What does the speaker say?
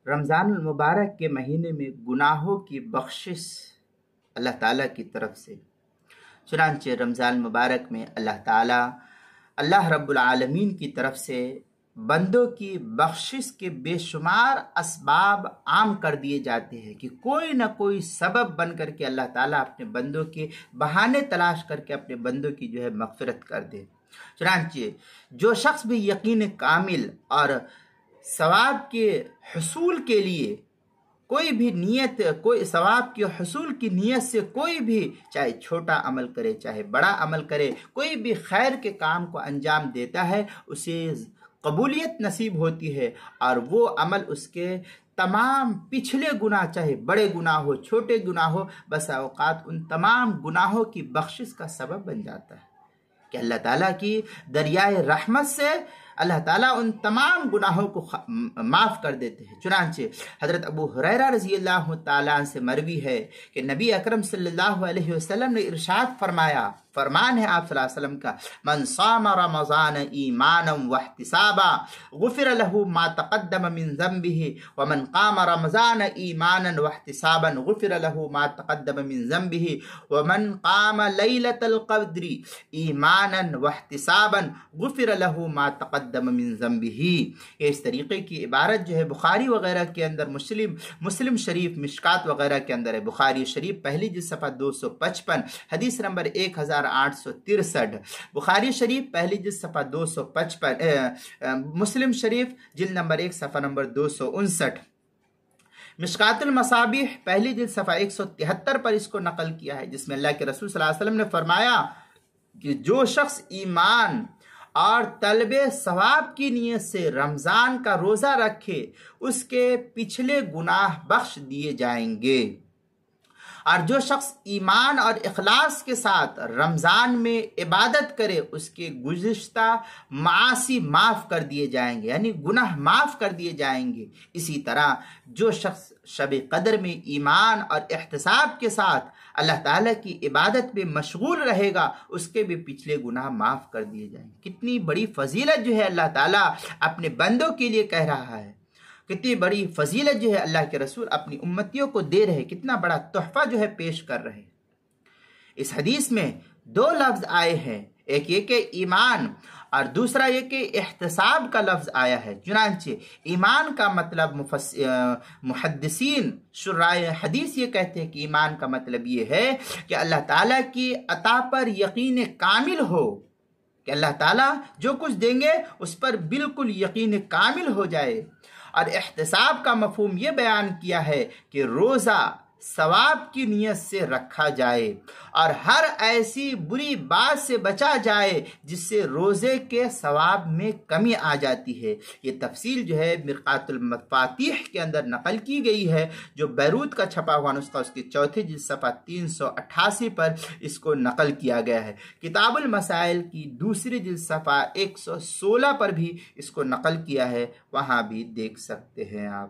رمضان المبارک کے مہینے میں گناہوں کی بخشش اللہ تعالیٰ کی طرف سے، چنانچہ رمضان المبارک میں اللہ رب العالمین کی طرف سے بندوں کی بخشش کے بے شمار اسباب عام کر دیے جاتے ہیں کہ کوئی نہ کوئی سبب بن کر کے اللہ تعالیٰ اپنے بندوں کے بہانے تلاش کر کے اپنے بندوں کی مغفرت کر دے۔ چنانچہ جو شخص بھی یقین کامل اور ثواب کے حصول کے لیے کوئی ثواب کے حصول کی نیت سے کوئی بھی چاہے چھوٹا عمل کرے چاہے بڑا عمل کرے، کوئی بھی خیر کے کام کو انجام دیتا ہے، اسے قبولیت نصیب ہوتی ہے، اور وہ عمل اس کے تمام پچھلے گناہ، چاہے بڑے گناہ ہو چھوٹے گناہ ہو، بسا اوقات ان تمام گناہوں کی بخشش کا سبب بن جاتا ہے کہ اللہ تعالیٰ کی دریائے رحمت سے اللہ تعالیٰ ان تمام گناہوں کو معاف کر دیتے ہیں۔ چنانچہ حضرت ابو ہریرہ رضی اللہ تعالیٰ عنہ سے مروی ہے کہ نبی اکرم صلی اللہ علیہ وسلم نے ارشاد فرمایا، فرمان ہے آپ صلی اللہ علیہ وسلم کا، من صام رمضان ایمانا واحتسابا غفر له ما تقدم من ذنبه ومن قام رمضان ایمانا واحتسابا غفر له ما تقدم من ذنبه ومن قام لیلۃ القدر ایمانا واحتسابا غفر له ما تقدم من ذنبه۔ اس طریقے کی عبارت بخاری وغیرہ کے اندر، مسلم شریف، مشکات وغیرہ کے اندر ہے۔ بخاری شریف پہلی جلد صفحہ 255 حدیث نمبر 1863، بخاری شریف پہلی جلد صفحہ 255، مسلم شریف جلد نمبر 1 صفحہ نمبر 259، مشکات المصابیح پہلی جلد صفحہ 173 پر اس کو نقل کیا ہے، جس میں اللہ کے رسول صلی اللہ علیہ وسلم نے فرمایا کہ جو شخص ایمان اور طلب ثواب کی نیت سے رمضان کا روزہ رکھے، اس کے پچھلے گناہ بخش دیے جائیں گے، اور جو شخص ایمان اور اخلاص کے ساتھ رمضان میں عبادت کرے، اس کے گزشتہ معاصی معاف کر دیے جائیں گے، یعنی گناہ معاف کر دیے جائیں گے۔ اسی طرح جو شخص شب قدر میں ایمان اور احتساب کے ساتھ اللہ تعالیٰ کی عبادت میں مشغول رہے گا، اس کے بھی پچھلے گناہ معاف کر دیے جائیں گے۔ کتنی بڑی فضیلت اللہ تعالیٰ اپنے بندوں کے لیے کہہ رہا ہے، کتنی بڑی فضیلت اللہ کے رسول اپنی امتیوں کو دے رہے، کتنا بڑا تحفہ پیش کر رہے۔ اس حدیث میں 2 لفظ آئے ہیں، ایک یہ کہ ایمان اور دوسرا یہ کہ احتساب کا لفظ آیا ہے۔ چنانچہ ایمان کا مطلب محدثین شرائع حدیث یہ کہتے ہیں کہ ایمان کا مطلب یہ ہے کہ اللہ تعالیٰ کی عطا پر یقین کامل ہو، کہ اللہ تعالیٰ جو کچھ دیں گے اس پر بالکل یقین کامل ہو جائے۔ اور احتساب کا مفہوم یہ بیان کیا ہے کہ روزہ ثواب کی نیت سے رکھا جائے اور ہر ایسی بری بات سے بچا جائے جس سے روزے کے ثواب میں کمی آ جاتی ہے۔ یہ تفصیل مرقات المفاتیح کے اندر نقل کی گئی ہے، جو بیروت کا چھپا ہوا نسخہ اس کی 4 جلد صفحہ 388 پر اس کو نقل کیا گیا ہے۔ کتاب المسائل کی 2 جلد صفحہ 116 پر بھی اس کو نقل کیا ہے، وہاں بھی دیکھ سکتے ہیں آپ۔